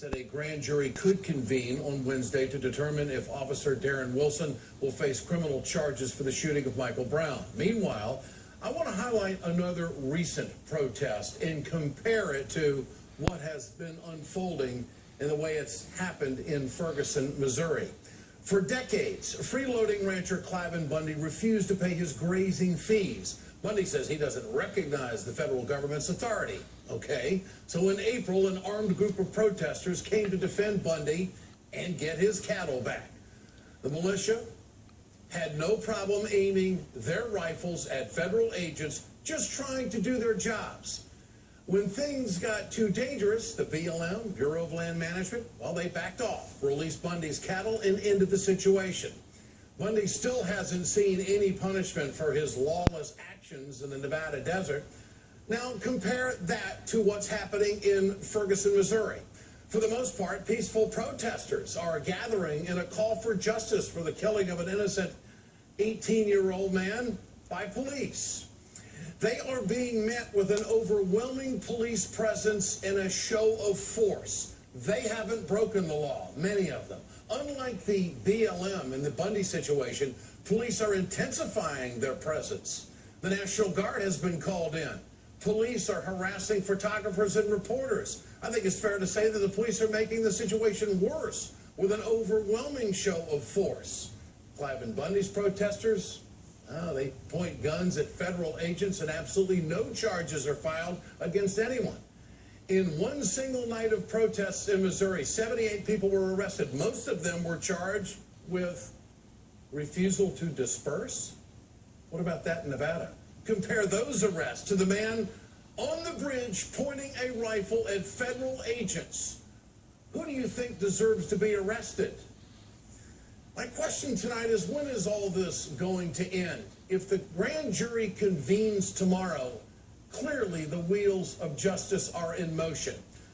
Said a grand jury could convene on Wednesday to determine if Officer Darren Wilson will face criminal charges for the shooting of Michael Brown. Meanwhile, I want to highlight another recent protest and compare it to what has been unfolding in the way it's happened in Ferguson, Missouri. For decades, freeloading rancher Cliven Bundy refused to pay his grazing fees. Bundy says he doesn't recognize the federal government's authority. Okay, so in April, an armed group of protesters came to defend Bundy and get his cattle back. The militia had no problem aiming their rifles at federal agents just trying to do their jobs. When things got too dangerous, the BLM, Bureau of Land Management, well, they backed off, released Bundy's cattle, and ended the situation. Bundy still hasn't seen any punishment for his lawless actions in the Nevada desert. Now compare that to what's happening in Ferguson, Missouri. For the most part, peaceful protesters are gathering in a call for justice for the killing of an innocent 18-year-old man by police. They are being met with an overwhelming police presence and a show of force. They haven't broken the law, many of them. Unlike the BLM in the Bundy situation, police are intensifying their presence. The National Guard has been called in. Police are harassing photographers and reporters. I think it's fair to say that the police are making the situation worse with an overwhelming show of force. Cliven Bundy's protesters, they point guns at federal agents and absolutely no charges are filed against anyone. In one single night of protests in Missouri, 78 people were arrested. Most of them were charged with refusal to disperse. What about that in Nevada? Compare those arrests to the man on the bridge pointing a rifle at federal agents. Who do you think deserves to be arrested? My question tonight is, when is all this going to end? If the grand jury convenes tomorrow, clearly the wheels of justice are in motion.